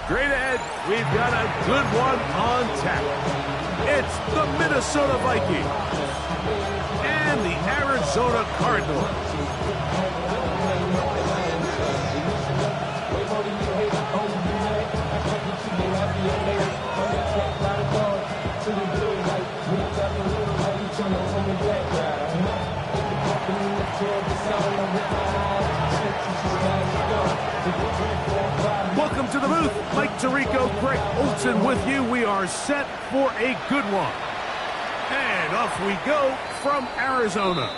Straight ahead, we've got a good one on tap. It's the Minnesota Vikings and the Arizona Cardinals. Welcome to the booth. Mike Tirico, Greg Olson with you. We are set for a good one. And off we go from Arizona.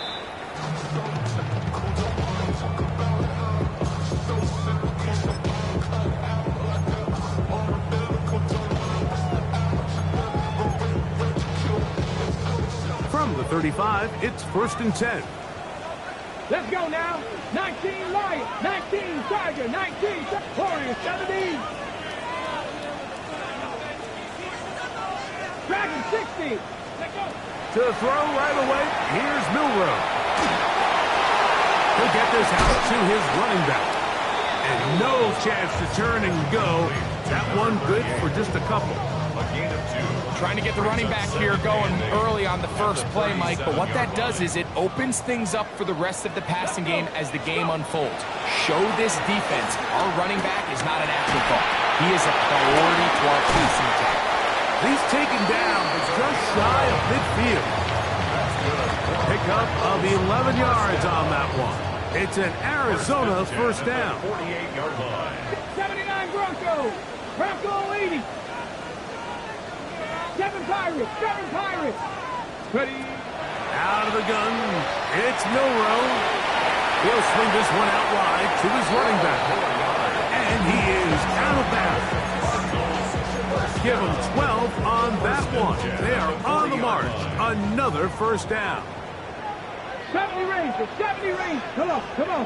From the 35, it's 1st and 10. Let's go now. 19 Lion, 19 Tiger, 19 Warrior, 70. Dragon, 60. Let's go. To throw right away, here's Milrow. He'll get this out to his running back. And no chance to turn and go. That one good for just a couple. Trying to get the running back here going early on the first play, Mike, but what that does is it opens things up for the rest of the passing game as the game unfolds. Show this defense our running back is not an afterthought. He is a priority to our passing attack. He's taken down, but just shy of midfield. Pickup of 11 yards on that one. It's an Arizona first down. 48-yard line. 79 Broncos. Bronco 80. 7 Pirates. 7 Pirates. Ready. Out of the gun. It's Milrow. He'll swing this one out wide to his running back. And he is out of bounds. Give him 12 on that one. They are on the march. Another first down. 70 range. 70 range. Come on. Come on.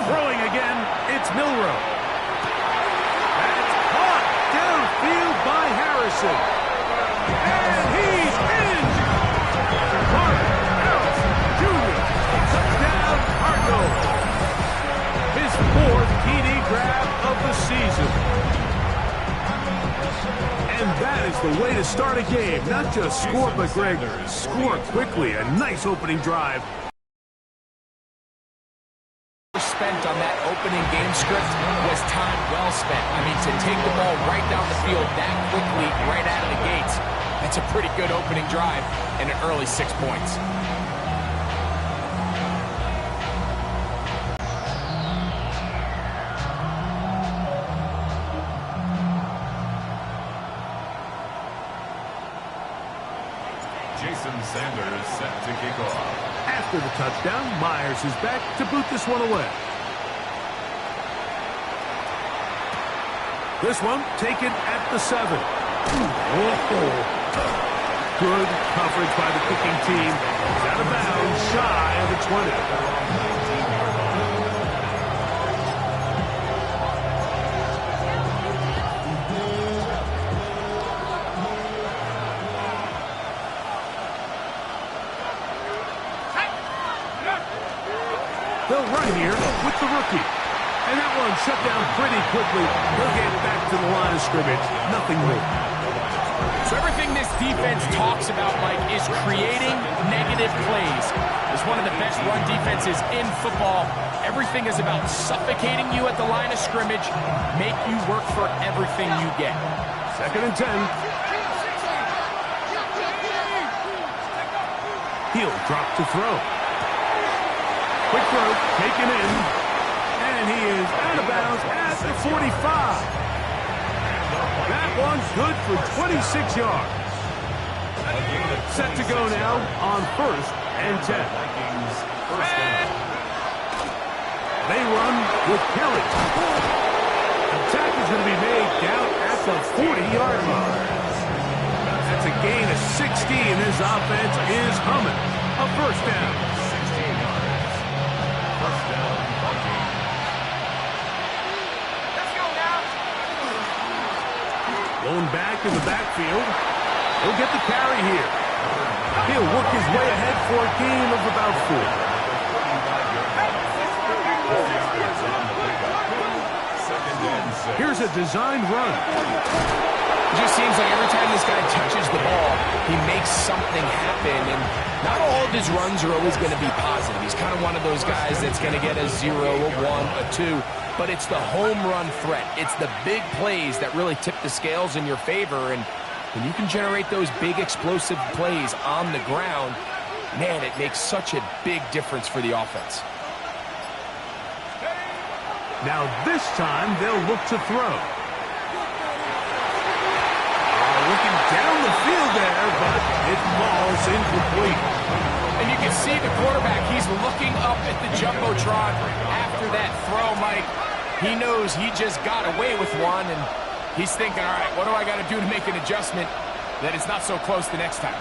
Throwing again. It's Milrow. That's caught downfield by Harrison. And he's in. Mark Harris Jr. Touchdown Cardinals. His 4th TD grab of the season. And that is the way to start a game. Not just score, but Greg, score quickly. A nice opening drive. Spent on that opening game script was time well spent. I mean, to take the ball right down the field that quickly, right out of the gates, that's a pretty good opening drive and an early 6 points. Jason Sanders set to kick off. After the touchdown, Myers is back to boot this one away. This one taken at the 7. Good coverage by the kicking team. He's out of bounds, shy of the 20. They'll run here with the rookie. And that one shut down pretty quickly. He'll get back to the line of scrimmage. Nothing more. So everything this defense talks about, Mike, is creating negative plays. It's one of the best run defenses in football. Everything is about suffocating you at the line of scrimmage, make you work for everything you get. 2nd and 10. He'll drop to throw. Quick throw, taken in, and he is out of bounds at the 45. That one's good for 26 yards. Set to go now on 1st and 10. They run with Kelly. Attack is going to be made down at the 40-yard line. That's a gain of 60, and his offense is humming. A first down. Going back in the backfield. He'll get the carry here. He'll work his way ahead for a gain of about 4. Here's a designed run. It just seems like every time this guy touches the ball, he makes something happen, and not all of his runs are always going to be positive. He's kind of one of those guys that's going to get a 0, a 1, a 2, but it's the home run threat. It's the big plays that really tip the scales in your favor, and when you can generate those big explosive plays on the ground, man, it makes such a big difference for the offense. Now this time they'll look to throw. Looking down the field there, but it falls incomplete. And you can see the quarterback, he's looking up at the Jumbotron after that throw, Mike. He knows he just got away with one, and he's thinking, all right, what do I got to do to make an adjustment that it's not so close the next time?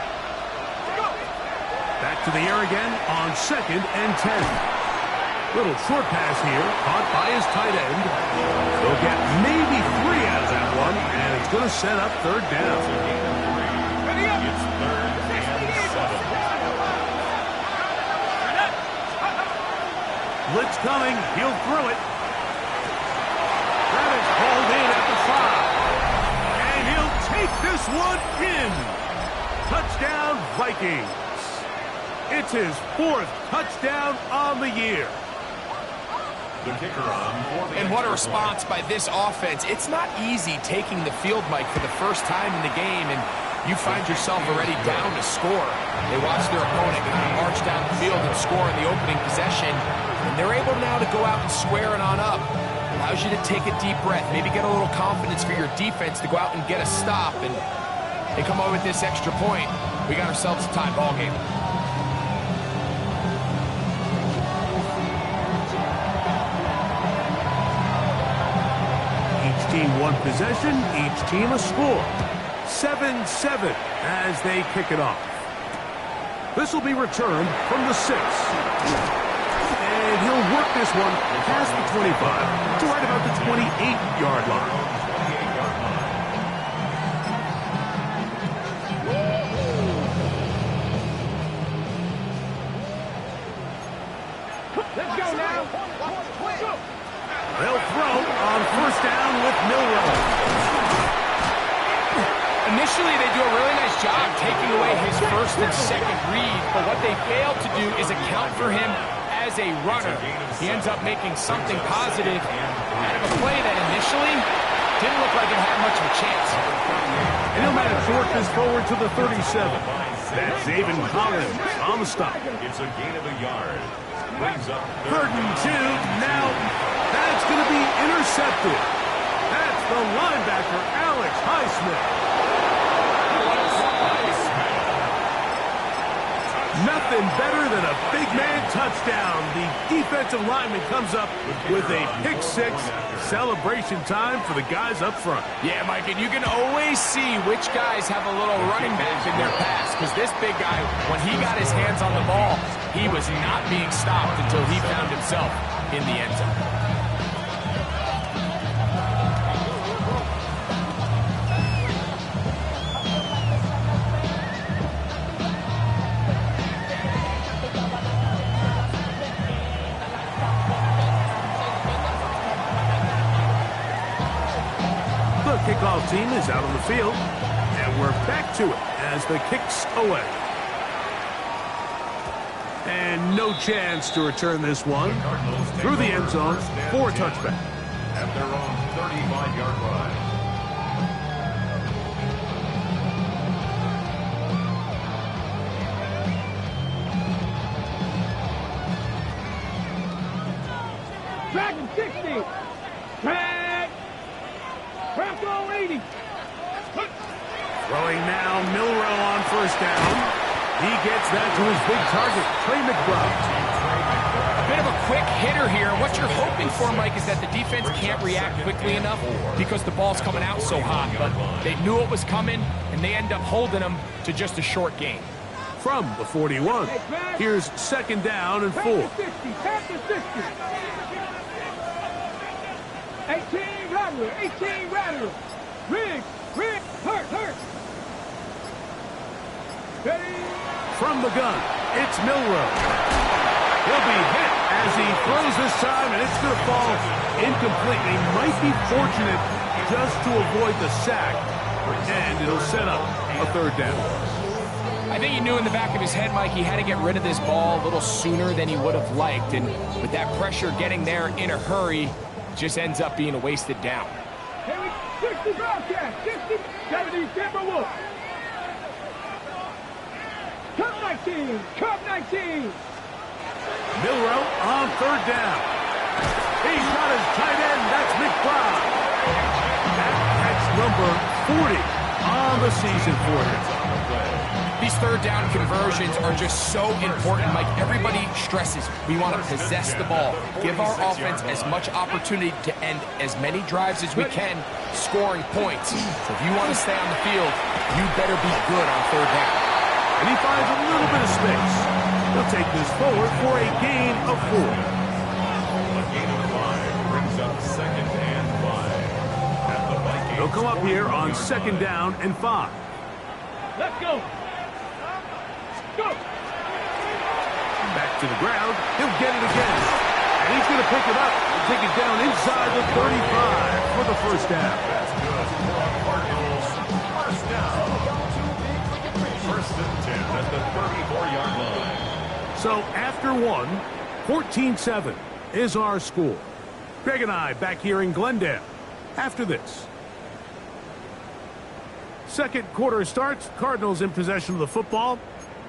Back to the air again on 2nd and 10. Little short pass here, caught by his tight end. They'll get maybe 3 out of that one, and it's going to set up 3rd down. It's 3rd and 7. Blitz coming, he'll throw it. That is hauled in at the 5. And he'll take this one in. Touchdown, Vikings. It's his 4th touchdown on the year. The kicker on for the And what a response by this offense. It's not easy taking the field, Mike, for the first time in the game, and you find yourself already down to score. They watch their opponent kind of march down the field and score in the opening possession, and they're able now to go out and square it on up. Allows you to take a deep breath, maybe get a little confidence for your defense to go out and get a stop, and they come over with this extra point. We got ourselves a tie ball game. Team one possession, each team a score. 7-7 as they kick it off. This will be returned from the 6. And he'll work this one past the 25 to right about the 28-yard line. Let's go now. They'll throw on 1st down with Milroe. Initially, they do a really nice job taking away his 1st and 2nd read, but what they fail to do is account for him as a runner. He ends up making something positive out of a play that initially didn't look like it had much of a chance. And he'll manage to work this forward to the 37. That's Zayvon Collins on the stop. It's a gain of a yard. Brings up 3rd and 2. Now that's going to be intercepted. That's the linebacker, Alex Highsmith. Nothing better than a big man touchdown. The defensive lineman comes up with a pick-6. Celebration time for the guys up front. Yeah, Mike, and you can always see which guys have a little running back in their pass, because this big guy, when he got his hands on the ball, he was not being stopped until he found himself in the end zone. Kickoff team is out on the field, and we're back to it as the kick's away. And no chance to return this one through the end zone for a touchback. At their own 35-yard line. Dragon 60. Drag. Bronco 80. Throwing now, Milroe on 1st down. He gets that to his big target, Trey McBride. A bit of a quick hitter here. What you're hoping for, Mike, is that the defense can't react quickly enough because the ball's coming out so hot. But they knew it was coming, and they end up holding them to just a short gain. From the 41, here's 2nd down and 4. Pass to 60. 18 Rattler. 18 Rattler. Rig. Hurt. Ready. From the gun, it's Milroe. He'll be hit As he throws this time, and it's going to fall incomplete. He might be fortunate just to avoid the sack, and it'll set up a third down. I think he knew in the back of his head, Mike, he had to get rid of this ball a little sooner than he would have liked, and with that pressure getting there in a hurry, just ends up being a wasted down. 60 Bobcat, 60, 70 Timberwolves. Cup 19, Cup 19. Milrow on third down. He's got his tight end. That's McBride. That's number 40 on the season for him. These third down conversions are just so important, Mike. Everybody stresses we want to possess the ball, give our offense as much opportunity to end as many drives as we can, scoring points. So if you want to stay on the field, you better be good on third down. And he finds a little bit of space. He'll take this forward for a gain of 4. A gain of 5 brings up 2nd and 5. At the Vikings. He'll come up here on 2nd down and 5. Let's go. Go. Back to the ground. He'll get it again. And he's going to pick it up and take it down inside the 35 for the first down. That's good for a Cardinals first down. 1st and 10 at the 34-yard line. So after 1, 14-7 is our score. Greg and I back here in Glendale after this. Second quarter starts. Cardinals in possession of the football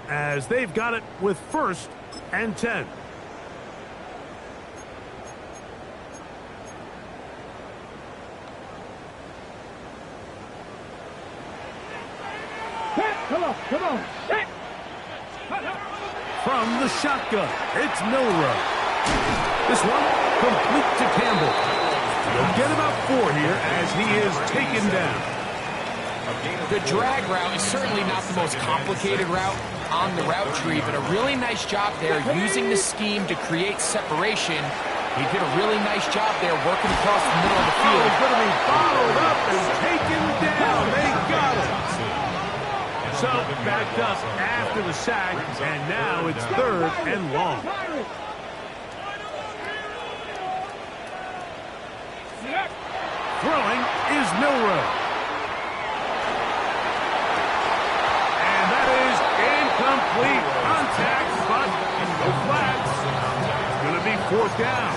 as they've got it with 1st and 10. Come on, come on. From the shotgun, it's Milrow. This one complete to Campbell. He'll get about 4 here as he is taken down. The drag route is certainly not the most complicated route on the route tree, but a really nice job there using the scheme to create separation. He did a really nice job there working across the middle of the field. He's going to be followed up and taken down. They got him. So backed up after the sack, and now it's 3rd and long. Throwing is Milrow. Complete contact, but no flags. It's going to be 4th down.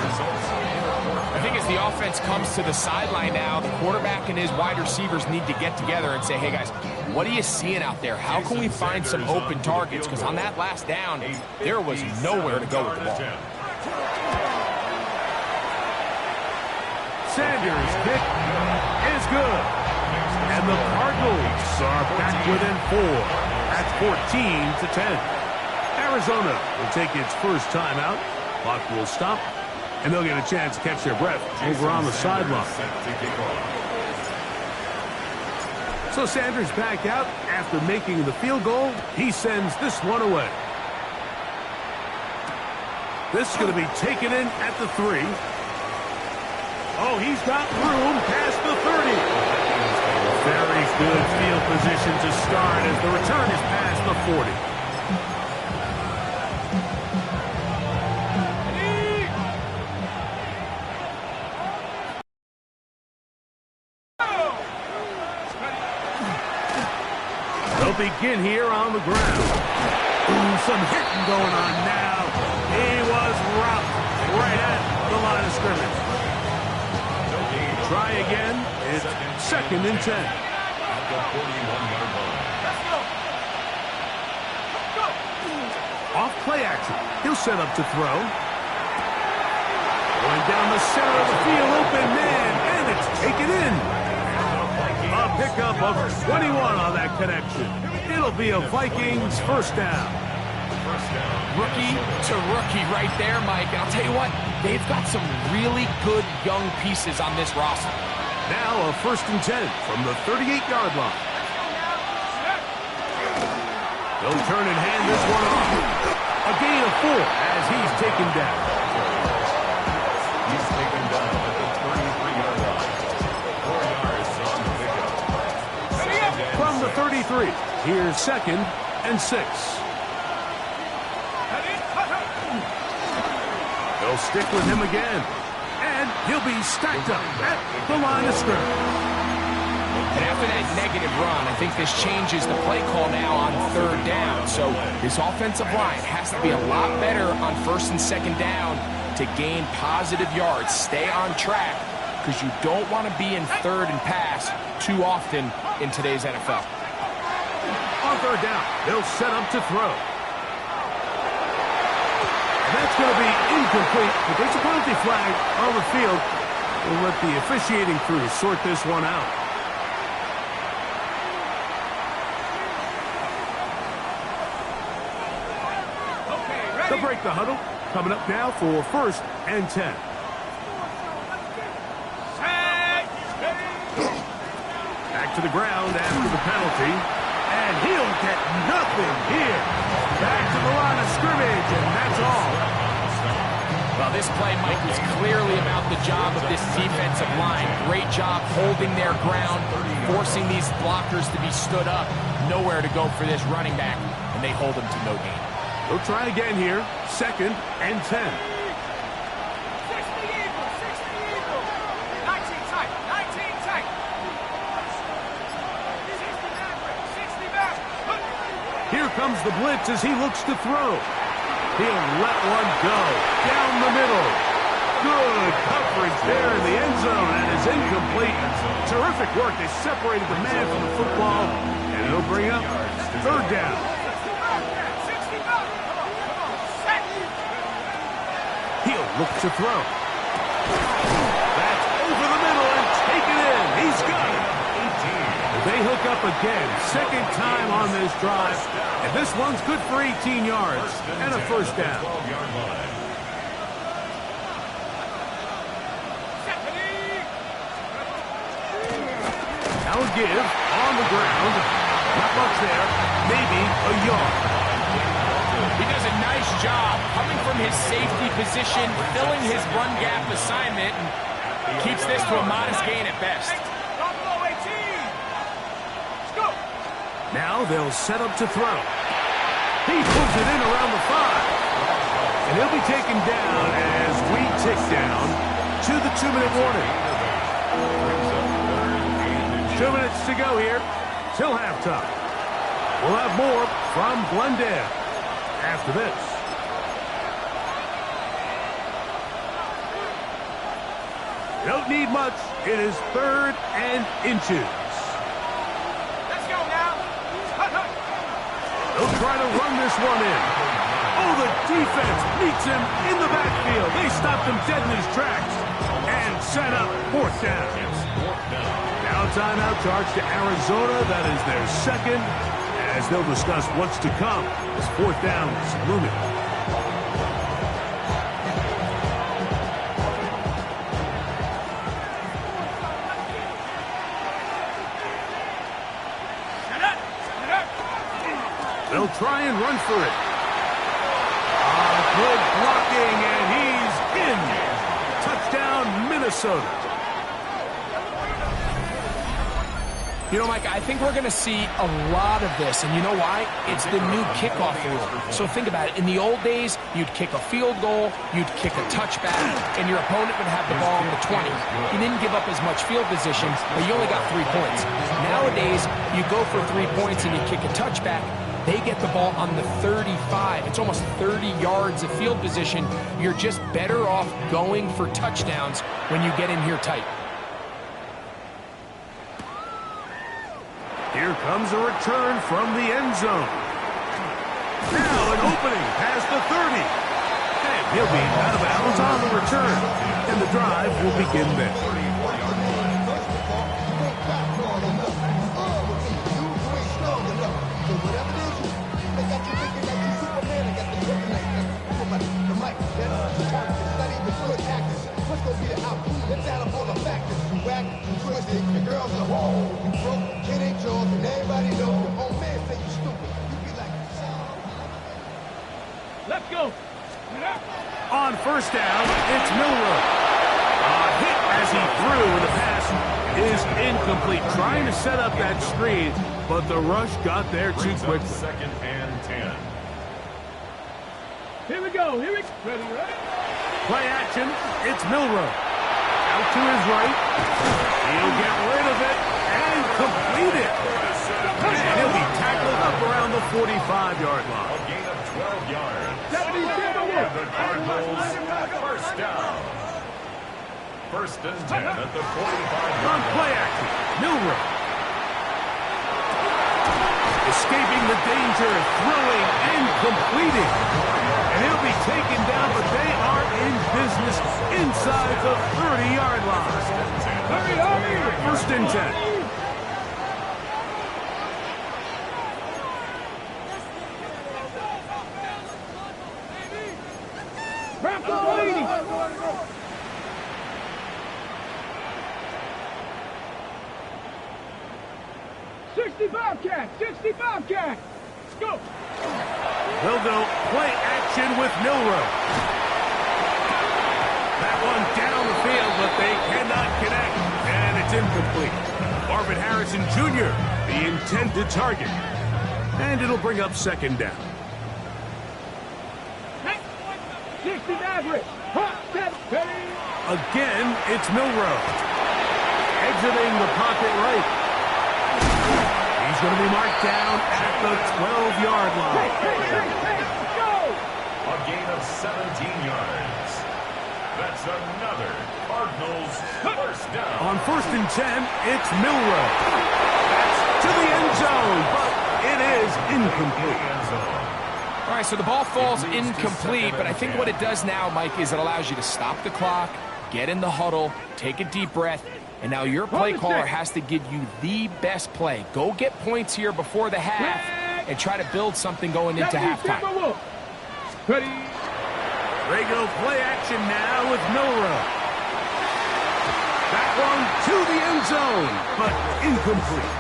I think as the offense comes to the sideline now, the quarterback and his wide receivers need to get together and say, hey guys, what are you seeing out there? How can we find some open targets? Because on that last down, there was nowhere to go with the ball. Sanders' kick is good. And the Cardinals are back within 4. That's 14-10. Arizona will take its first timeout. Clock will stop, and they'll get a chance to catch their breath over on the sideline. So Sanders back out after making the field goal. He sends this one away. This is going to be taken in at the 3. Oh, he's got room past the 30. Very good field position to start as the return is past the 40. They'll begin here on the ground. Ooh, some hitting going on now. He was rocked right at the line of scrimmage. Try again. It's 2nd and 10. At the 41-yard line. Off play action. He'll set up to throw. Going down the center of the field, open man, and it's taken in. A pickup of 21 on that connection. It'll be a Vikings first down. Rookie to rookie right there, Mike. And I'll tell you what, they've got some really good young pieces on this roster. Now a 1st and 10 from the 38-yard line. They'll turn and hand this one off. A gain of 4 as he's taken down. He's taken down at the 33-yard line. 4 yards on the pickup. From the 33, here's 2nd and 6. They'll They'll stick with him again. And he'll be stacked up at the line of scrimmage. And after that negative run, I think this changes the play call now on third down. So this offensive line has to be a lot better on first and second down to gain positive yards. Stay on track because you don't want to be in third and pass too often in today's NFL. On third down, they'll set up to throw. And that's going to be incomplete, but there's a penalty flag on the field. We'll let the officiating crew sort this one out. They'll break the huddle. Coming up now for 1st and 10. Back to the ground after the penalty. And he'll get nothing here. Back to the line of scrimmage, and that's all. Well, this play, Mike, was clearly about the job of this defensive line. Great job holding their ground, forcing these blockers to be stood up. Nowhere to go for this running back, and they hold him to no gain. They'll try again here. 2nd and 10. 60 Eagles, 60 Eagles. 19 tight, 19 tight. 60 Maverick, 60 Maverick. Here comes the blitz as he looks to throw. He'll let one go down the middle. Good coverage there in the end zone, and it's incomplete. Terrific work. They separated the man from the football, and it'll bring up third down. He'll look to throw. That's over the middle and taken in. He's got it. They hook up again. 2nd time on this drive. And this one's good for 18 yards and a first down. Now a give on the ground. Not much there. Maybe a yard. He does a nice job coming from his safety position, filling his run gap assignment, and keeps this to a modest gain at best. Now they'll set up to throw. He pulls it in around the 5. And he'll be taken down as we tick down to the 2-minute warning. 2 minutes to go here till halftime. We'll have more from Glendale after this. Don't need much. It is 3rd and inches. Let's go now. They'll try to run this one in. Oh, the defense meets him in the backfield. They stopped him dead in his tracks and set up 4th down. Now timeout charge to Arizona. That is their 2nd, as they'll discuss what's to come as 4th down is looming. They'll try and run for it. Good blocking, and he's in. Touchdown, Minnesota. You know, Mike, I think we're going to see a lot of this, and you know why? It's the new kickoff rule. So think about it. In the old days, you'd kick a field goal, you'd kick a touchback, and your opponent would have the ball on the 20. You didn't give up as much field position, but you only got 3 points. Nowadays, you go for 3 points and you kick a touchback. They get the ball on the 35. It's almost 30 yards of field position. You're just better off going for touchdowns when you get in here tight. Here comes a return from the end zone. Now an opening past the 30. And he'll be out of bounds on the return. And the drive will begin there. Let's go. On first down, it's Milroe. A hit as he threw, and the pass is incomplete. Trying to set up that screen, but the rush got there too quickly. 2nd and 10. Here we go. Here we go. Ready, ready? Play action. It's Milroe. Out to his right. He'll get rid of it and complete it. And he'll be tackled up around the 45-yard line. A gain of 12 yards. And the Cardinals, first down. First and 10 at the 45-yard On play action, Milroe. Escaping the danger, throwing and completing. And he'll be taken down, but they are in business inside the 30-yard line. First and 10. Wrap the lady. 65 cat, 65 cat. Let's go. They'll go play action with Milroe. That one down the field, but they cannot connect. And it's incomplete. Marvin Harrison Jr., the intended target. And it'll bring up second down. 60 average. Hot, set, ready. Again, it's Milroe. Exiting the pocket right. He's going to be marked down at the 12-yard line. Hey, go! A gain of 17 yards. That's another Cardinals first down. On first and 10, it's Milroe. That's to the end zone, but it is incomplete. All right, so the ball falls incomplete, but I think what it does now, Mike, is it allows you to stop the clock, get in the huddle, take a deep breath, and now your play caller has to give you the best play. Go get points here before the half and try to build something going into halftime. Ready. They go play action now with Milroe. That one to the end zone, but incomplete.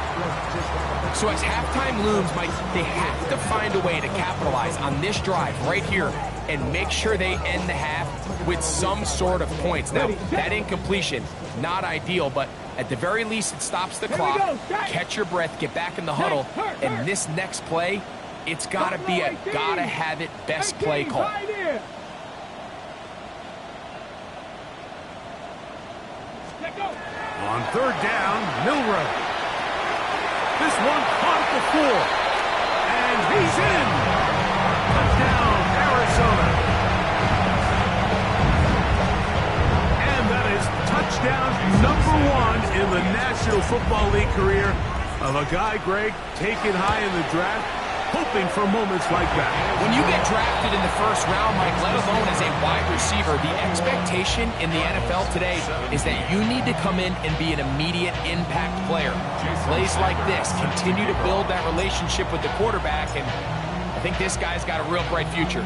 So as halftime looms, Mike, they have to find a way to capitalize on this drive right here and make sure they end the half with some sort of points. Now, that incompletion, not ideal, but at the very least, it stops the clock. Catch your breath, get back in the huddle, and this next play, it's got to be a gotta-have-it best play call. On third down, Milroe. This one caught at the 4. And he's in. Touchdown, Arizona. And that is touchdown number 1 in the National Football League career of a guy, Greg, taken high in the draft, hoping for moments like that. When you get drafted in the first round, Mike, let alone as a wide receiver, the expectation in the NFL today is that you need to come in and be an immediate impact player. Plays like this continue to build that relationship with the quarterback, and I think this guy's got a real bright future.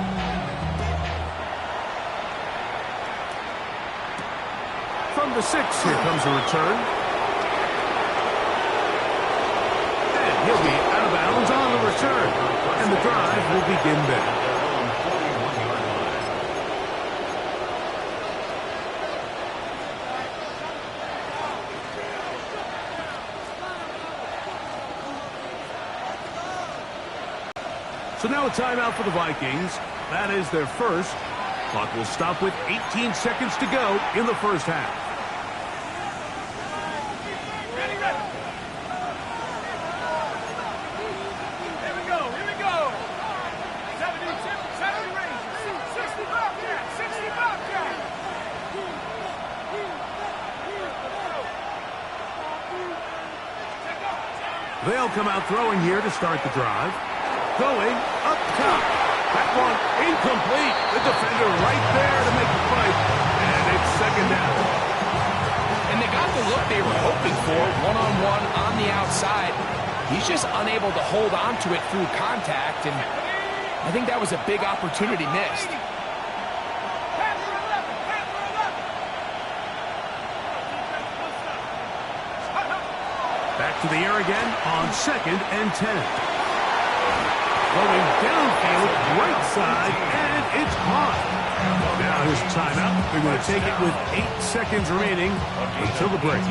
From the 6, here comes a return. And he'll be out of bounds on the return. And the drive will begin there. So now a timeout for the Vikings. That is their first. Clock will stop with 18 seconds to go in the first half. Ready. Here we go. 70 range. 65 cat. 65 cat. They'll come out throwing here to start the drive. Going up top. That one incomplete. The defender right there to make the fight. And it's second down. And they got the look they were hoping for, one-on-one on the outside. He's just unable to hold on to it through contact, and I think that was a big opportunity missed. Back to the air again on second and 10. Going downfield, right side, and it's caught. Now his timeout. They're going to take it with 8 seconds remaining until the break.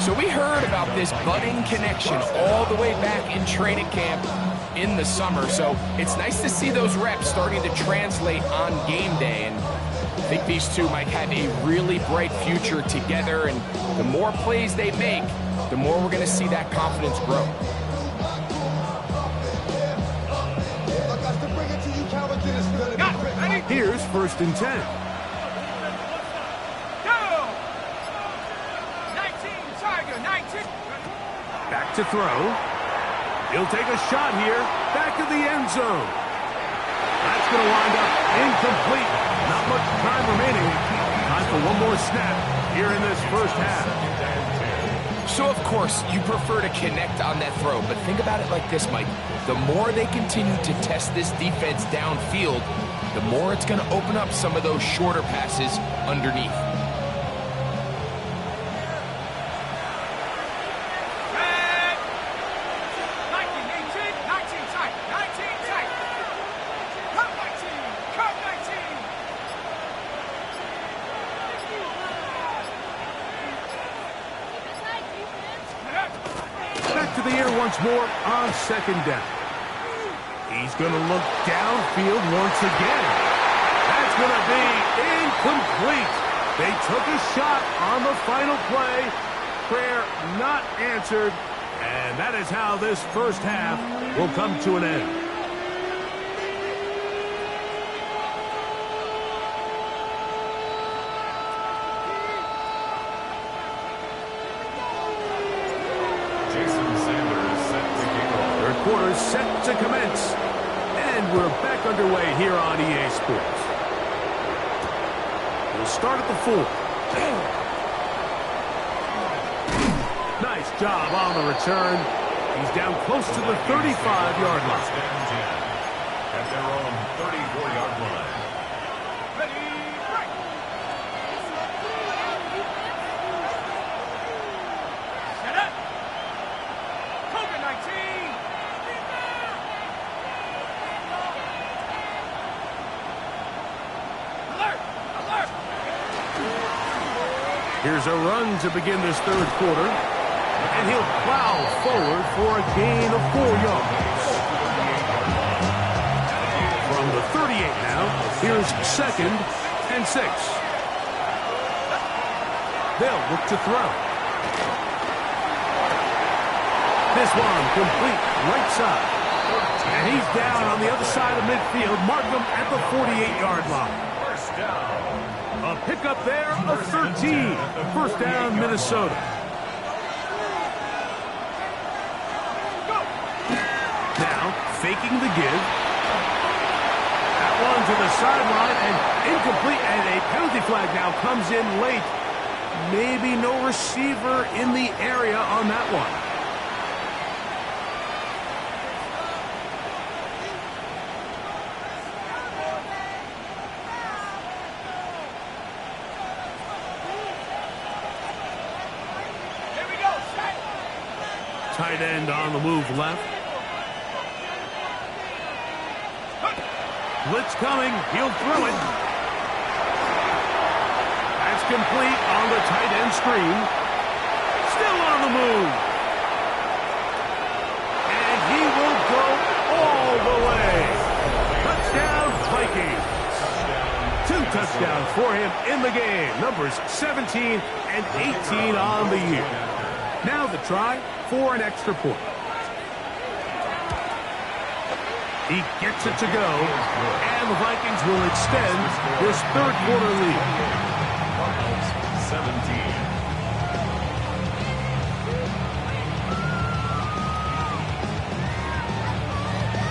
So we heard about this budding connection all the way back in training camp in the summer. So it's nice to see those reps starting to translate on game day. And I think these two might have a really bright future together, and the more plays they make, the more we're going to see that confidence grow. Here's 1st and 10. Go! 19, Tiger, 19. Back to throw. He'll take a shot here. Back of the end zone. That's going to wind up incomplete. Not much time remaining. Time for one more snap here in this first half. So, of course, you prefer to connect on that throw, but think about it like this, Mike. The more they continue to test this defense downfield, the more it's going to open up some of those shorter passes underneath. Back to the air once more on 2nd down. He's going to look downfield once again. That's going to be incomplete. They took a shot on the final play. Prayer not answered. And that is how this first half will come to an end. Quarter set to commence. And we're back underway here on EA Sports. We'll start at the 4. Nice job on the return. He's down close to the 35-yard line. At their own 34-yard line. Ready, break. Set up. Cover 19. Here's a run to begin this 3rd quarter. And he'll plow forward for a gain of 4 yards. From the 38 now, here's 2nd and 6. They'll look to throw. This one complete right side. And he's down on the other side of midfield. Mark him at the 48-yard line. First down. A pickup there of 13. First down, Minnesota. Now, faking the give. That one to the sideline and incomplete. And a penalty flag now comes in late. Maybe no receiver in the area on that one. Tight end on the move left. Blitz coming. He'll throw it. That's complete on the tight end screen. Still on the move. And he will go all the way. Touchdown, Vikings. 2 touchdowns for him in the game. Numbers 17 and 18 on the year. Now the try for an extra point. He gets it to go, and the Vikings will extend this 3rd quarter lead. 17.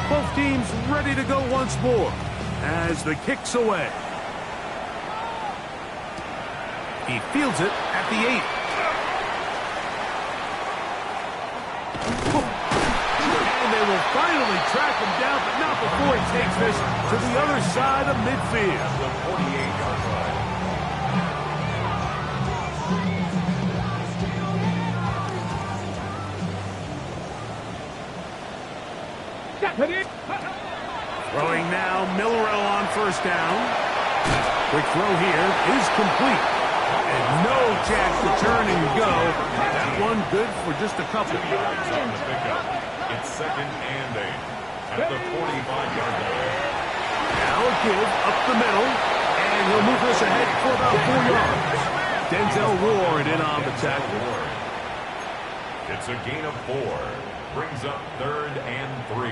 Both teams ready to go once more as the kick's away. He fields it at the 8. They will finally track him down, but not before he takes this to the other side of midfield. The 48-yard line. Throwing now, Milrow on 1st down. Quick throw here is complete. And no chance to turn and go. That one good for just a couple. Yards on the pickup. It's 2nd and 8 at the 45-yard line. Now a give up the middle, And he'll move this ahead for about 4 yards. Denzel Ward in on the tackle. It's a gain of 4. Brings up 3rd and 3.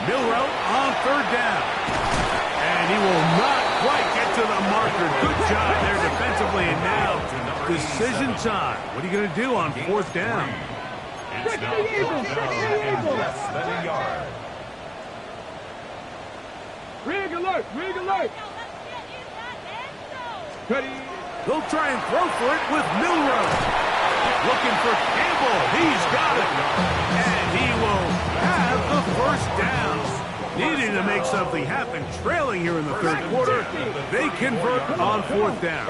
Milrow on 3rd down. And he will not quite get to the marker. Good job there defensively. And now, decision time. What are you going to do on 4th down? It's now 4th down and less than a yard. Rig alert, rig alert. Ready. They'll try and throw for it with Milrow. Looking for Campbell. He's got it. And he will have the 1st down. Needing to make something happen. Trailing here in the 3rd quarter. They convert on 4th down.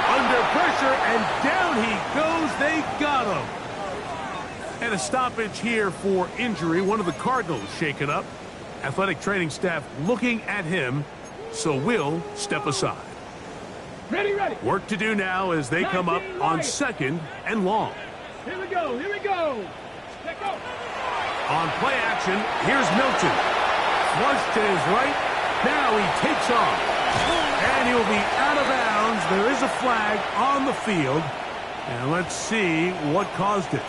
Under pressure, and down he goes. They got him. And a stoppage here for injury. One of the Cardinals shaken up. Athletic training staff looking at him, so we'll step aside. Ready, ready. Work to do now as they come up on 2nd and long. Here we go, here we go. Let go. On play action, here's Milton. Flush to his right. Now he takes off. And he'll be out of bounds. There is a flag on the field. And let's see what caused it.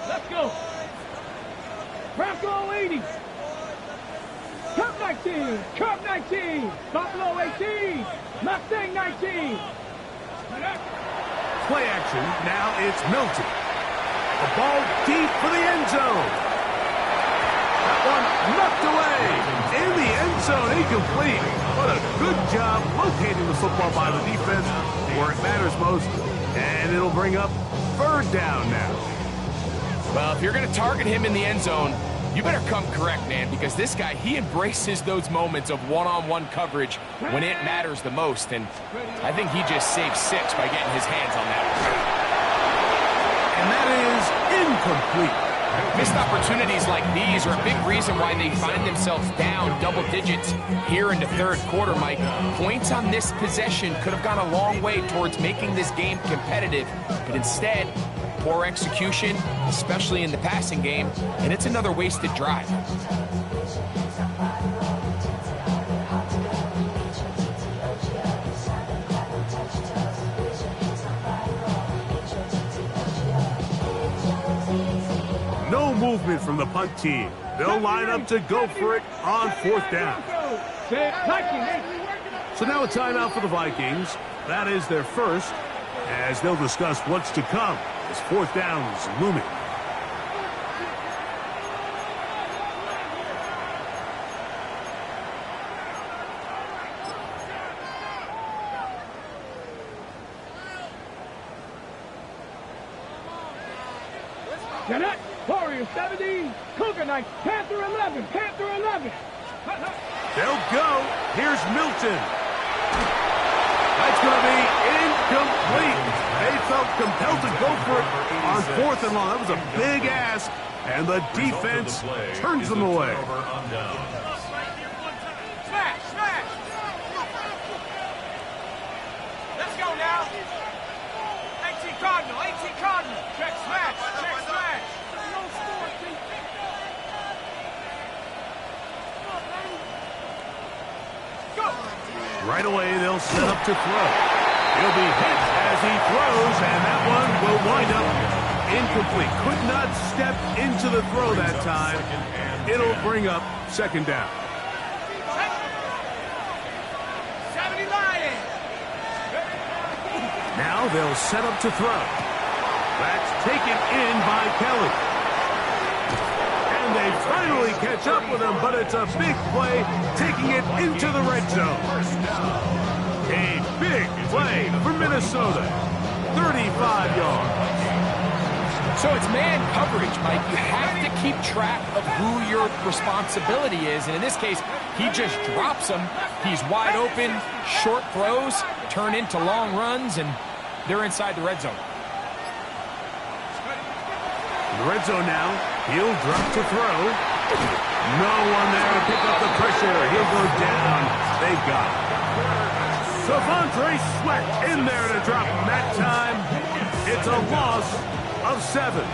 Let's go. Bronco 80. Cup 19. Cup 19. Buffalo 18. Mustang 19. Play action. Now it's Milton. The ball deep for the end zone. That one knocked away. In the end zone, incomplete. What a good job locating the football by the defense where it matters most. And it'll bring up 3rd down now. Well, if you're going to target him in the end zone, you better come correct, man, because this guy, he embraces those moments of one-on-one coverage when it matters the most, and I think he just saved 6 by getting his hands on that. And that is incomplete. Missed opportunities like these are a big reason why they find themselves down double digits here in the 3rd quarter, Mike. Points on this possession could have gone a long way towards making this game competitive, but instead, poor execution, especially in the passing game, and it's another wasted drive. No movement from the punt team. They'll line up to go for it on 4th down. So now a timeout for the Vikings. That is their first, as they'll discuss what's to come as 4th down is looming. Cadet, Warrior 70, Cougar 9, Panther 11, Panther 11. They'll go. Here's Milton. That's going to be incomplete. They felt compelled to go for it on 4th and long. That was a big ask, and the defense turns them away. Smash, smash. Let's go now. 18 Cardinal, 18 Cardinal. Check smash, check smash. Go. Right away, they'll set up to throw. He'll be hit as he throws, and that one will wind up incomplete. Could not step into the throw that time. It'll bring up 2nd down. 70 Lions. Now they'll set up to throw. That's taken in by Kelly. And they finally catch up with him, but it's a big play, taking it into the red zone. A big play for Minnesota. 35 yards. So it's man coverage, Mike. You have to keep track of who your responsibility is. And in this case, he just drops him. He's wide open, short throws, turn into long runs, and they're inside the red zone. In the red zone now, he'll drop to throw. No one there to pick up the pressure. He'll go down. They got it. Savontre Sweat in there to drop him that time. It's a loss of 7.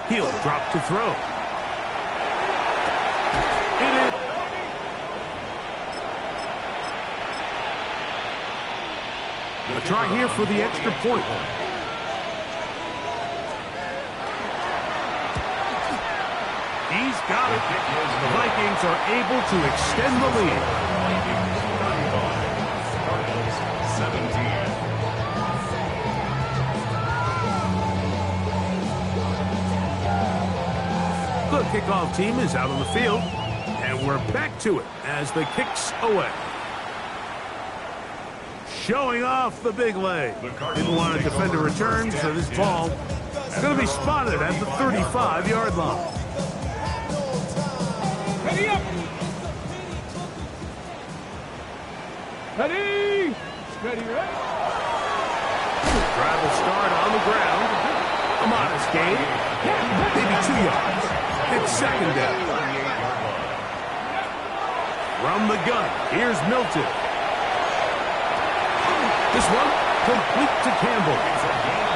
He'll drop to throw. It is. A try here for the extra point. He's got it. The Vikings are able to extend the lead. 17. The kickoff team is out on the field, and we're back to it as the kick's away. Showing off the big leg. Didn't want to defend a return, so this ball is going to be spotted at the 35-yard line. Ready up. Ready. Ready, ready. Drive will start on the ground. A modest gain. Maybe 2 yards. It's second down. From the gun, here's Milton. This one, complete to Campbell.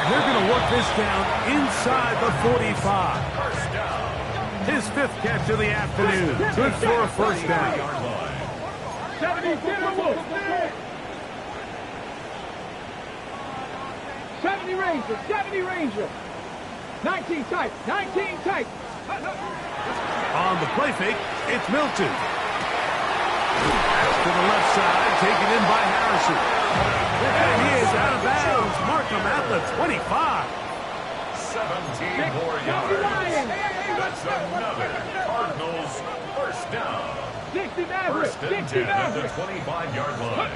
They're going to work this down inside the 45. His 5th catch of the afternoon. Good for a first down. 70 Ranger, 70 Ranger. 19 tight, 19 tight. On the play fake, it's Milton. Pass to the left side, taken in by Harrison. And he is out of bounds. Mark him at the 25. 17 more yards. That's another Cardinals first down. 60 Maverick, First and 60 10 at the Maverick. 25-yard line.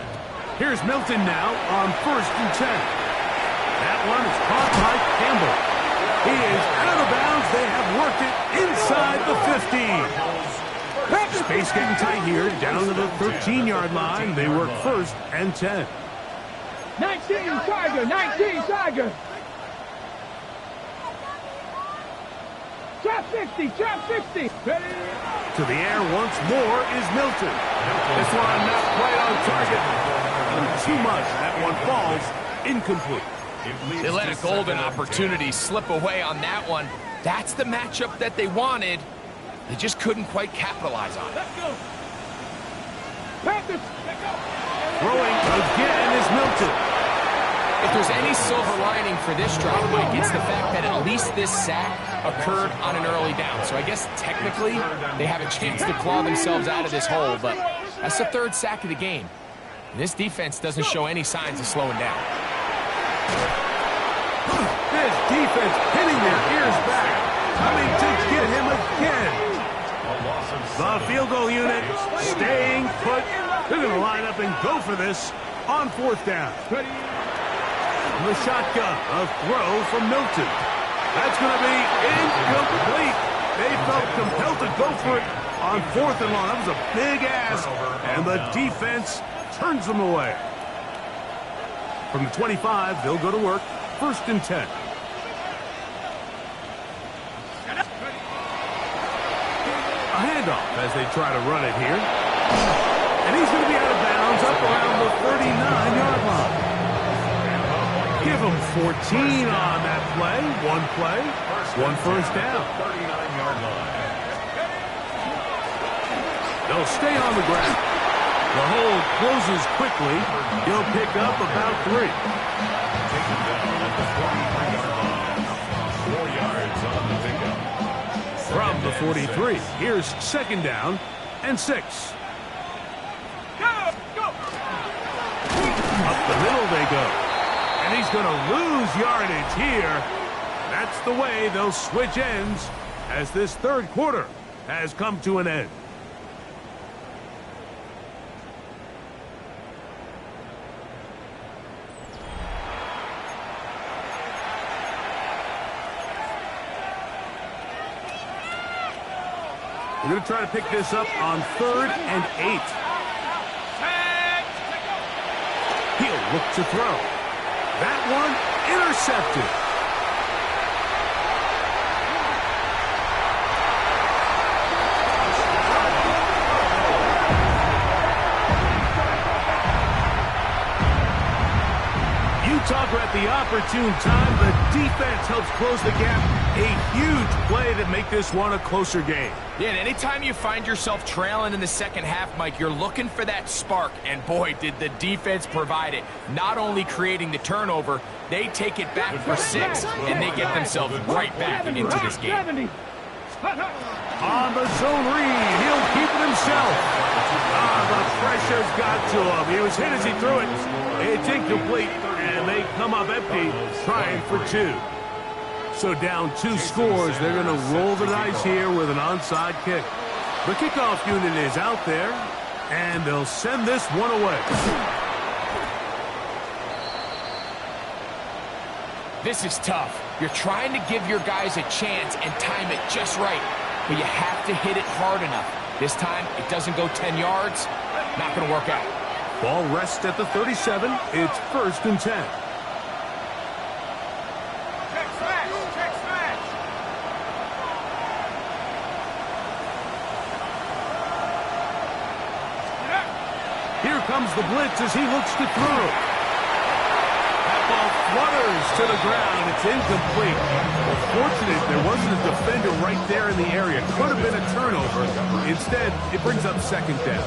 Here's Milton now on 1st and 10. That one is caught by Campbell. He is out of bounds. They have worked it inside the 15. Space getting tight here, down to the 13-yard line. They work 1st and 10. 19 Tiger, 19 Tiger. Trap 50, trap 50. Ready? To the air once more is Milton. This one not quite on target. Too much. That one falls incomplete. They let a golden opportunity slip away on that one. That's the matchup that they wanted. They just couldn't quite capitalize on it. Let's go. Panthers, let's go. Throwing again is Milton. If there's any silver lining for this drive, Mike, it's the fact that at least this sack occurred on an early down. So I guess technically they have a chance to claw themselves out of this hole, but that's the 3rd sack of the game. And this defense doesn't show any signs of slowing down. This defense pinning their ears back, coming to get him again. The field goal unit staying put. They're going to line up and go for this on 4th down. The shotgun, a throw from Milton. That's going to be incomplete. They felt compelled to go for it on 4th and long. That was a big ask, and the defense turns them away. From the 25, they'll go to work. 1st and 10. A handoff as they try to run it here. And he's going to be out of bounds up around the 39-yard line. Give him 14 on that play. One play, one first down. 39-yard line. They'll stay on the ground. The hold closes quickly. He'll pick up about 3. Taken down at the 43-yard line. 4 yards on the pickup. From the 43, here's 2nd down and 6. Go. Up the middle they go. And he's going to lose yardage here. That's the way they'll switch ends as this 3rd quarter has come to an end. We're going to try to pick this up on 3rd and 8. He'll look to throw. That one intercepted. You talk about the opportune time. The defense helps close the gap. A huge play to make this one a closer game. Yeah, and anytime you find yourself trailing in the second half, Mike, you're looking for that spark. And boy, did the defense provide it. Not only creating the turnover, they take it back for 6, and they get themselves right back into this game. On the zone read, he'll keep it himself. The pressure's got to him. He was hit as he threw it. It's incomplete, and they come up empty, trying for 2. So down 2 scores, they're going to roll the dice here with an onside kick. The kickoff unit is out there, and they'll send this one away. This is tough. You're trying to give your guys a chance and time it just right, but you have to hit it hard enough. This time, it doesn't go 10 yards. Not going to work out. Ball rests at the 37. It's 1st and 10. Here comes the blitz as he looks to throw. That ball flutters to the ground. It's incomplete. Well, fortunate there wasn't a defender right there in the area. Could have been a turnover. Instead, it brings up 2nd down.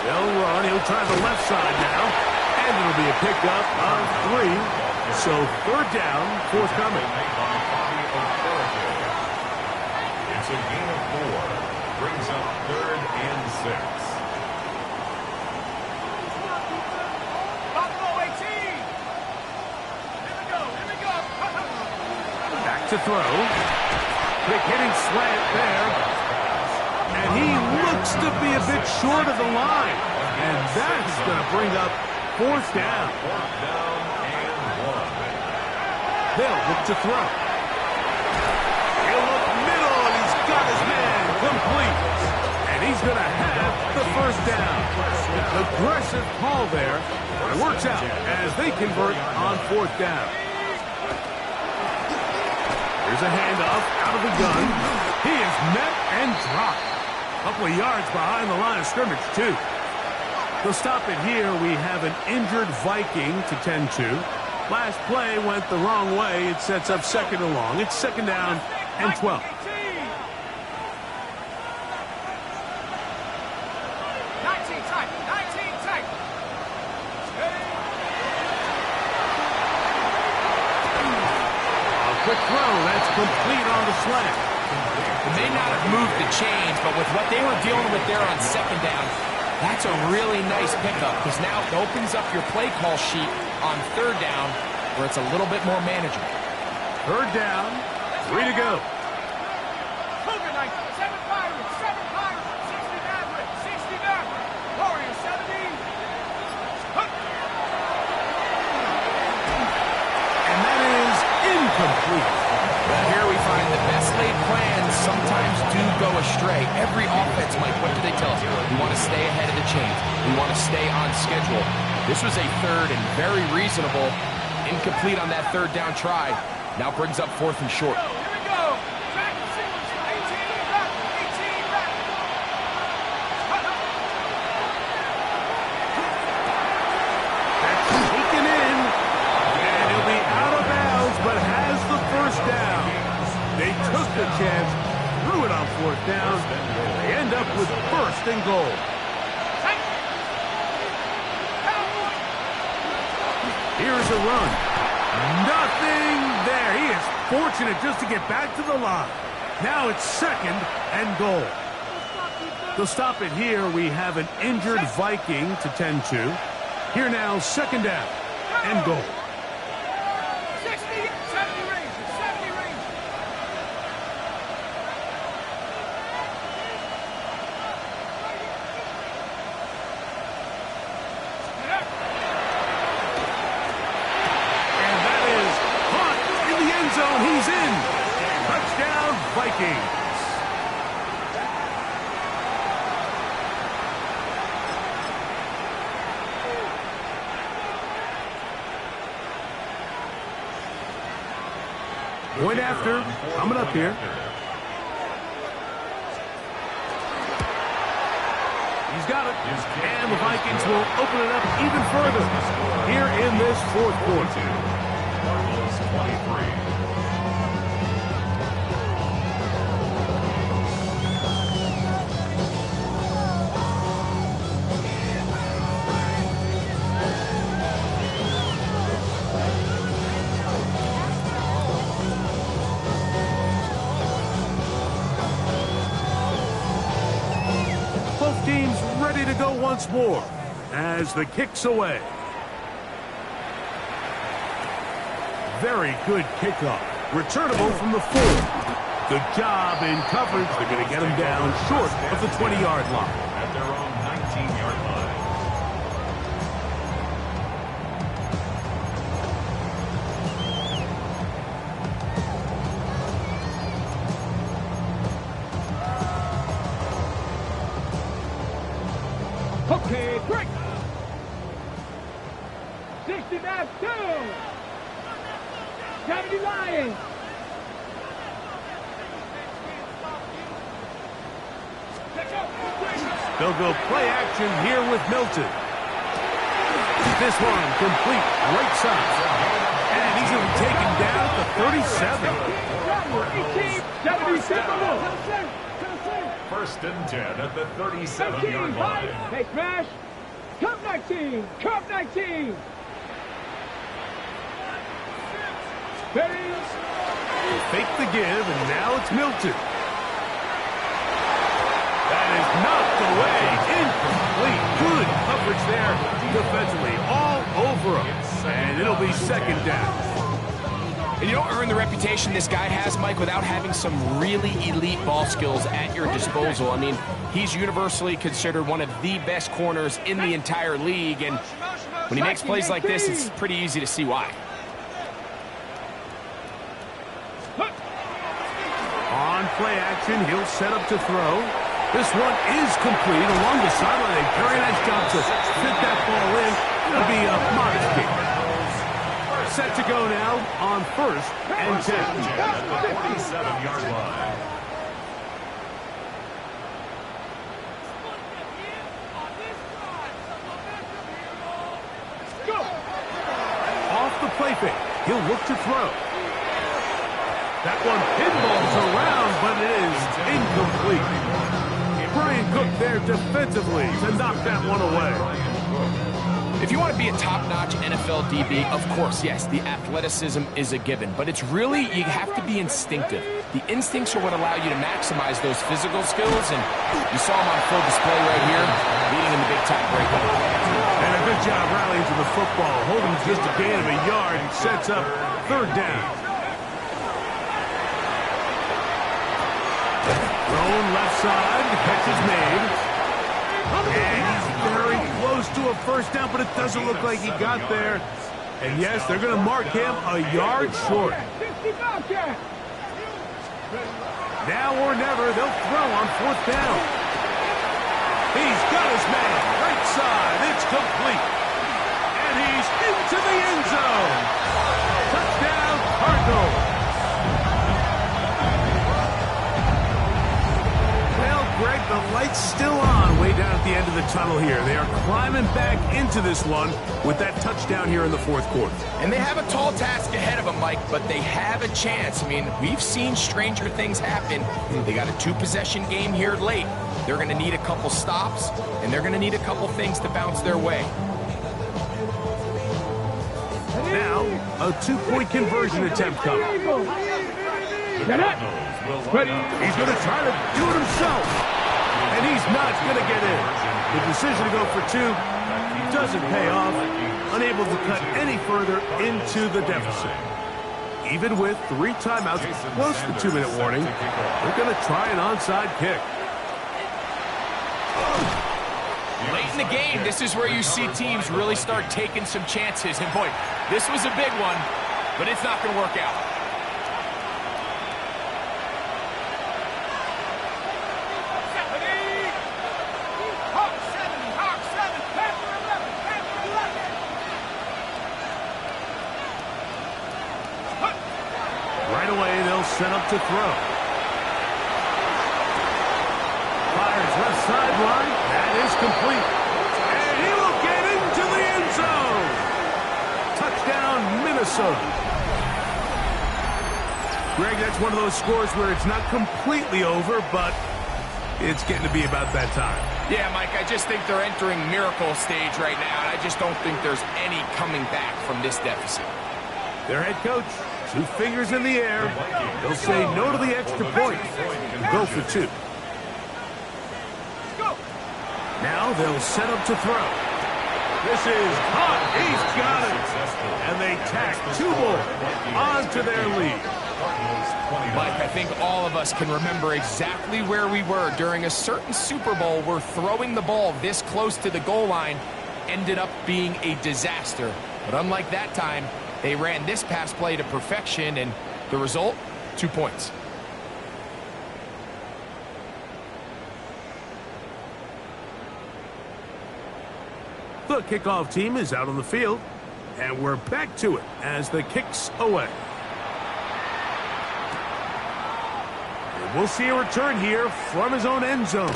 They'll run. He'll try the left side now. And it'll be a pickup of 3. So 3rd down, forthcoming. It's a gain of 4. Brings up 3rd and 6. Back to throw. Quick hitting slant there. And he looks to be a bit short of the line. And that's going to bring up 4th down. 4th down and 1. They'll look to throw. He'll look middle, and he's got his man complete. And he's going to have the 1st down. Aggressive call there. It works out as they convert on 4th down. Here's a handoff out of the gun. He is met and dropped. A couple of yards behind the line of scrimmage, too. To stop it here, we have an injured Viking to tend to. Last play went the wrong way. It sets up 2nd and long. It's 2nd down and 12. A quick throw. That's complete on the slant. They may not have moved the chains, but with what they were dealing with there on 2nd down, that's a really nice pickup because now it opens up your play call sheet on 3rd down where it's a little bit more manageable. 3rd down, 3 to go. And that is incomplete. Well, here we find the best laid plans sometimes do go astray. Every offense, Mike, what do they tell us? We want to stay ahead of the chains. We want to stay on schedule. This was a 3rd and very reasonable. Incomplete on that 3rd down try. Now brings up 4th and short. That's taken in. And he'll be out of bounds, but has the 1st down. They took the chance, threw it on 4th down. They end up with 1st and goal. Here's a run. Nothing there. He is fortunate just to get back to the line. Now it's 2nd and goal. To stop it here, we have an injured Viking to tend to. Here now, 2nd down and goal. 60, 70 range, 70 range. And that is caught in the end zone. He's in. Touchdown, Vikings. Point after, coming up here. He's got it. And the Vikings will open it up even further here in this fourth quarter. Cardinals 23. Teams ready to go once more as the kick's away. Very good kickoff. Returnable from the 4. Good job in coverage. They're going to get him down short of the 20-yard line. At their own 19-yard line. Okay, break. 60 back, 2. 70 Lions. They'll go play action here with Milton. This one complete, right side. And he's going to be taken down at the 37. 77. First and 10 at the 37-yard line. Hey, Crash. Cup 19. Cup 19. Fake the give, and now it's Milton. That is knocked away. Incomplete. Good coverage there defensively. All over him. And it'll be second down. And you don't earn the reputation this guy has, Mike, without having some really elite ball skills at your disposal. I mean, he's universally considered one of the best corners in the entire league, and when he makes plays like this, it's pretty easy to see why. On play action, he'll set up to throw. This one is complete along the sideline. Very nice job to fit that ball in. It'll be a modest kick. Set to go now on first and 10. At the 47-yard line. Off the play fake. He'll look to throw. That one pinballs around, but it is incomplete. Brian Cook there defensively to knock that one away. If you want to be a top-notch NFL DB, of course, yes, the athleticism is a given. But it's really, you have to be instinctive. The instincts are what allow you to maximize those physical skills, and you saw him on full display right here, leading in the big-time breakup. And a good job rallying to the football, holding just a gain of a yard and sets up third down. Thrown left side, the catch is made. And he's very close to a first down, but it doesn't look like he got there. And yes, they're going to mark him a yard short. Now or never, they'll throw on fourth down. He's got his man, right side, it's complete. And he's into the end zone. Touchdown, Cardinals. Greg, the light's still on way down at the end of the tunnel here. They are climbing back into this one with that touchdown here in the fourth quarter. And they have a tall task ahead of them, Mike, but they have a chance. I mean, we've seen stranger things happen. They got a 2-possession game here late. They're going to need a couple stops, and they're going to need a couple things to bounce their way. Now, a 2-point conversion attempt coming. He's going to try to do it himself. And he's not going to get in. The decision to go for 2 doesn't pay off. Unable to cut any further into the deficit. Even with 3 timeouts, close to the 2-minute warning, they're going to try an onside kick. Late in the game, this is where you see teams really start taking some chances. And boy, this was a big one, but it's not going to work out. Right away, they'll set up to throw. Fires left sideline. That is complete. And he will get into the end zone. Touchdown, Minnesota. Greg, that's one of those scores where it's not completely over, but it's getting to be about that time. Yeah, Mike, I just think they're entering miracle stage right now, and I just don't think there's any coming back from this deficit. Their head coach, 2 fingers in the air. They'll say no to the extra point and go for 2. Now they'll set up to throw. This is caught. He's got it. And they tack 2 more onto their lead. Mike, I think all of us can remember exactly where we were during a certain Super Bowl where throwing the ball this close to the goal line ended up being a disaster. But unlike that time, they ran this pass play to perfection, and the result, 2 points. The kickoff team is out on the field, and we're back to it as the kick's away. And we'll see a return here from his own end zone.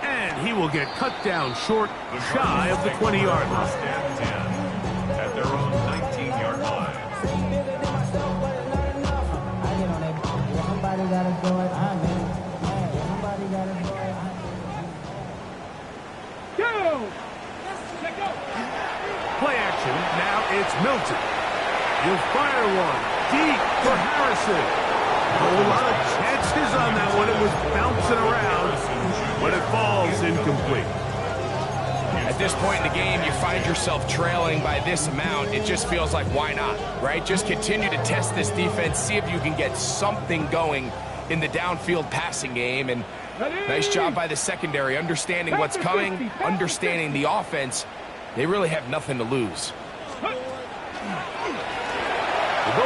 And he will get cut down short, shy of the 20-yard line. First and 10 at their own 19-yard line. Somebody gotta do it. Somebody gotta do it. Go! Let go! Play action. Now it's Milton. He'll fire one deep for Harrison. A whole lot of chances on that one. It was bouncing around, but it falls incomplete. At this point in the game, you find yourself trailing by this amount. It just feels like, why not, right? Just continue to test this defense, see if you can get something going in the downfield passing game. And nice job by the secondary, understanding what's coming, understanding the offense. They really have nothing to lose. We'll go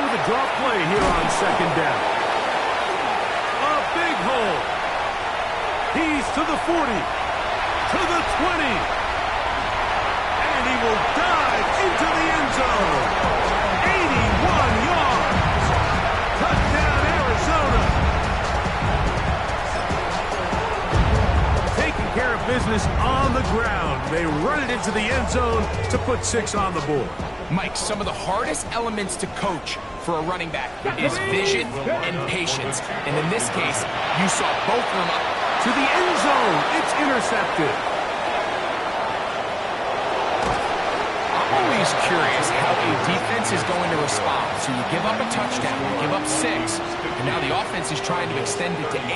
with a draw play here on second down. A big hole. He's to the 40, to the 20. And he will dive into the end zone. 81 yards. Touchdown, Arizona. Taking care of business on the ground. They run it into the end zone to put 6 on the board. Mike, some of the hardest elements to coach for a running back is vision and patience. And in this case, you saw both of them up To the end zone. It's intercepted. I'm always curious how a defense is going to respond. So you give up a touchdown, you give up 6, and now the offense is trying to extend it to 8.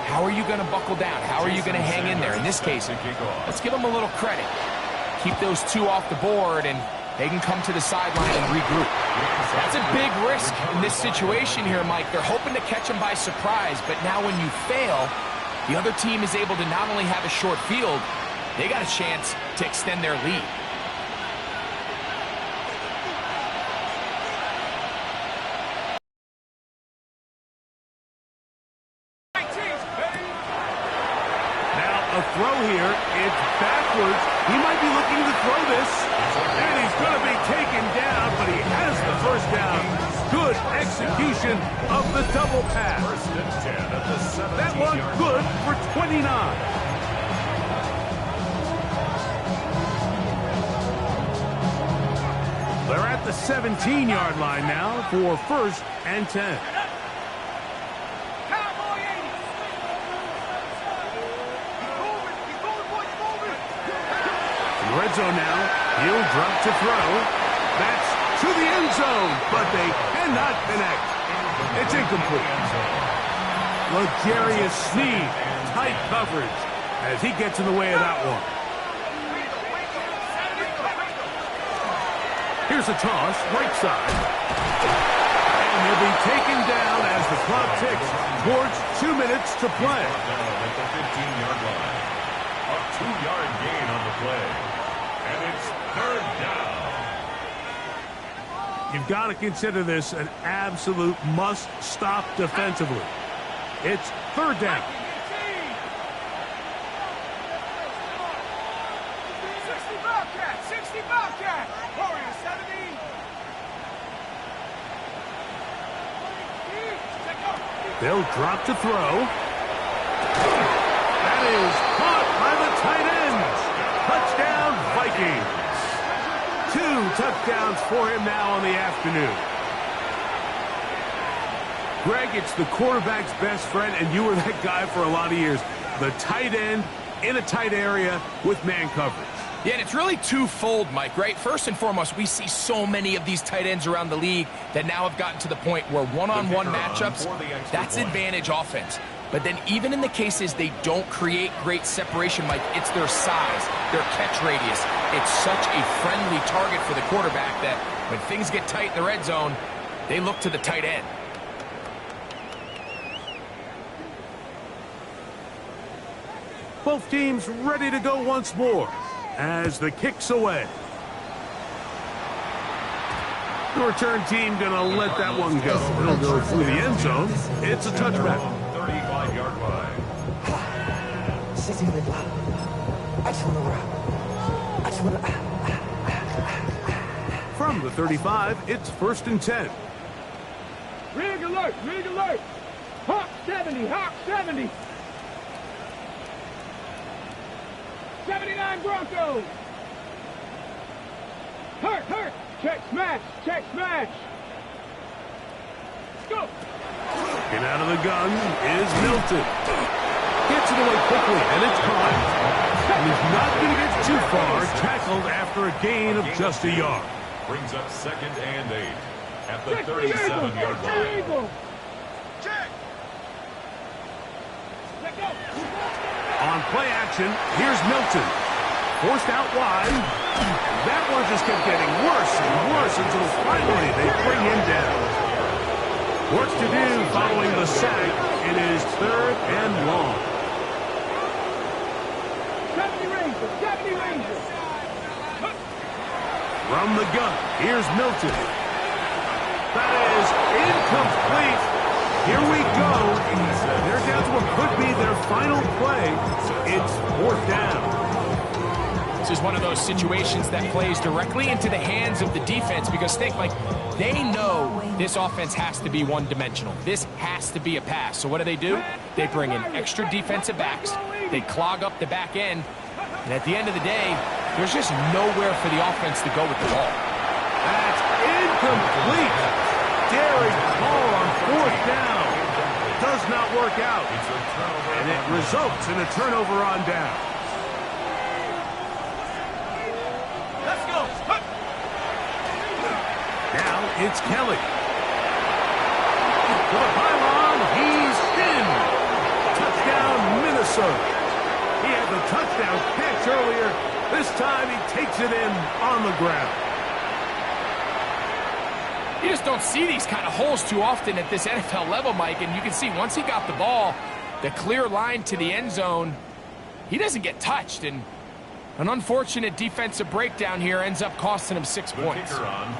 How are you going to buckle down? How are you going to hang in there? In this case, let's give them a little credit. Keep those 2 off the board, and they can come to the sideline and regroup. That's a big risk in this situation here, Mike. They're hoping to catch them by surprise, but now when you fail, the other team is able to not only have a short field, they got a chance to extend their lead. Now a throw here. It's backwards. He might be looking to throw this. And he's going to be taken down, but he has the first down. Good execution of the double pass. First and 10 at the 17-yard That one good for 29. They're at the 17-yard line now for first and 10. Red zone now. He'll drop to throw. That's to the end zone, but they cannot connect. It's incomplete. L'Jarius Sneed, tight coverage as he gets in the way of that one. Here's a toss, right side. And he'll be taken down as the clock ticks towards 2 minutes to play. Down at the 15-yard line. A 2-yard gain on the play. And it's third down. You've got to consider this an absolute must-stop defensively. It's third down. 60 Bobcat! Warriors 70! They'll drop to throw. That is caught by the tight end. Touchdown, Vikings. 2 touchdowns for him now on the afternoon. Greg, it's the quarterback's best friend, and you were that guy for a lot of years. The tight end in a tight area with man coverage. Yeah, and it's really twofold, Mike, right? First and foremost, we see so many of these tight ends around the league that now have gotten to the point where one-on-one matchups, that's advantage offense. But then even in the cases they don't create great separation, Mike, it's their size, their catch radius. It's such a friendly target for the quarterback that when things get tight in the red zone, they look to the tight end. Both teams ready to go once more as the kick's away. The return team gonna let that one go. It'll go through the end zone. It's a touchback. 35-yard line. From the 35, it's 1st and 10. Rig alert, rig alert. Hawk 70, Hawk 70. 79 Broncos. Hurt. Check smash, check smash. Go. Get out of the gun is Milton. Gets it away quickly, and it's caught. And he's not going to get too far. Tackled after a gain of just a yard. Brings up 2nd and 8 at the 37-yard line. Check. Let go. On play action, here's Milton. Forced out wide. That one just kept getting worse and worse until finally they bring him down. Work to do following the sack. It is 3rd and long. 70 Rangers. From the gun, here's Milton. That is incomplete. Here we go. They're down to what could be their final play. It's 4th down. This is one of those situations that plays directly into the hands of the defense because think, like, they know this offense has to be one-dimensional. This has to be a pass. So what do? They bring in extra defensive backs. They clog up the back end. And at the end of the day, there's just nowhere for the offense to go with the ball. That's incomplete. Daring call on 4th down. Does not work out. And it results in a turnover on down. Let's go. Now it's Kelly. To the pylon, he's in. Touchdown, Minnesota. He had the touchdown catch earlier. This time he takes it in on the ground. You just don't see these kind of holes too often at this NFL level, Mike. And you can see once he got the ball, the clear line to the end zone, he doesn't get touched. And an unfortunate defensive breakdown here ends up costing him 6 points.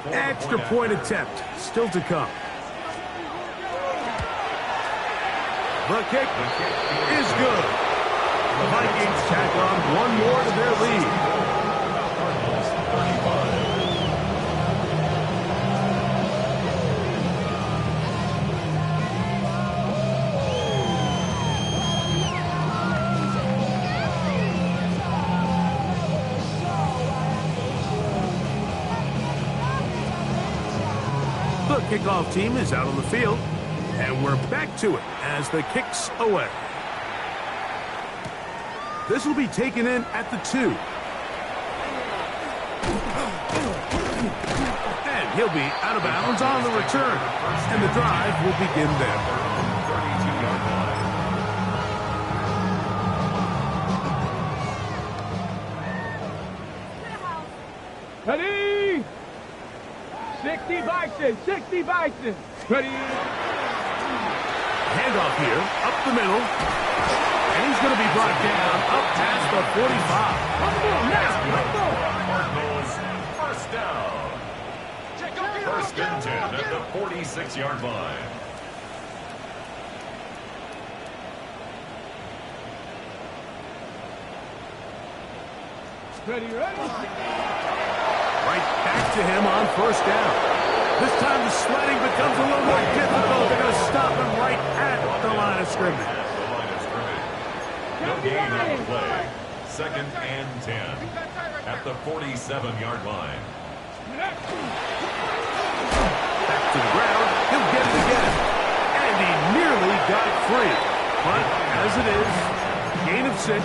Extra point attempt still to come. The kick is good. The Vikings tack on one more to their lead. The kickoff team is out on the field, and we're back to it as the kick's away. This will be taken in at the 2. And he'll be out of bounds on the return, and the drive will begin there. 32-yard line. Ready? 60 Bison, 60 Bison. Ready? Handoff here, up the middle. And he's going to be brought down up past the 45. Cardinals, first down. 1st and 10 at the 46-yard line. Ready? Right back to him on 1st down. This time the sledding becomes a little more difficult. They're going to stop him right at scrimmage. At the line of scrimmage. No gain on the play. 2nd and 10 at the 47-yard line. Back to the ground. He'll get it again. And he nearly got free. But as it is, gain of 6.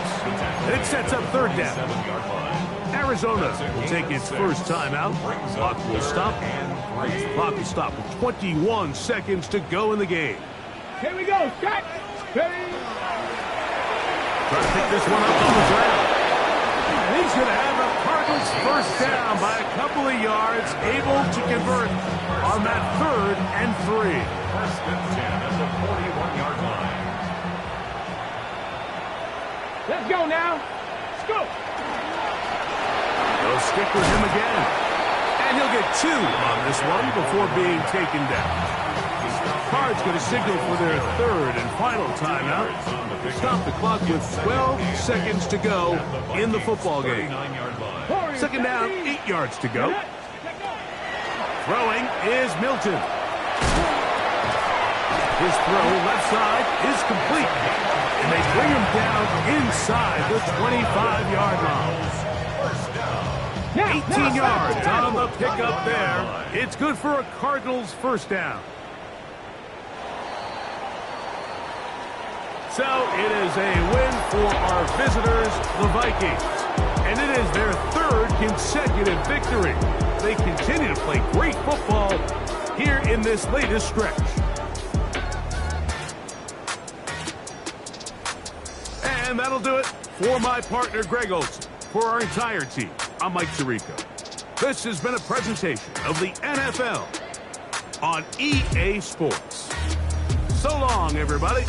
And it sets up 3rd down. 7-yard line. Arizona will take its first timeout. Clock will stop. Clock will stop with 21 seconds to go in the game. Here we go, Scott. Ready? Trying to pick this one up on the ground. And he's going to have a Cardinals first down by a couple of yards, able to convert on that 3rd and 3. 1st and 10 at the 41-yard line. Let's go now. Let's go. They'll stick with him again. And he'll get 2 on this one before being taken down. Cards going to signal for their 3rd and final timeout. Stop the clock with 12 seconds to go in the football game. 2nd down, 8 yards to go. Throwing is Milton. His throw left side is complete. And they bring him down inside the 25-yard line. 18 yards on the pickup there. It's good for a Cardinals first down. So it is a win for our visitors, the Vikings. And it is their 3rd consecutive victory. They continue to play great football here in this latest stretch. And that'll do it for my partner, Greg Olson. For our entire team, I'm Mike Tirico. This has been a presentation of the NFL on EA Sports. So long, everybody.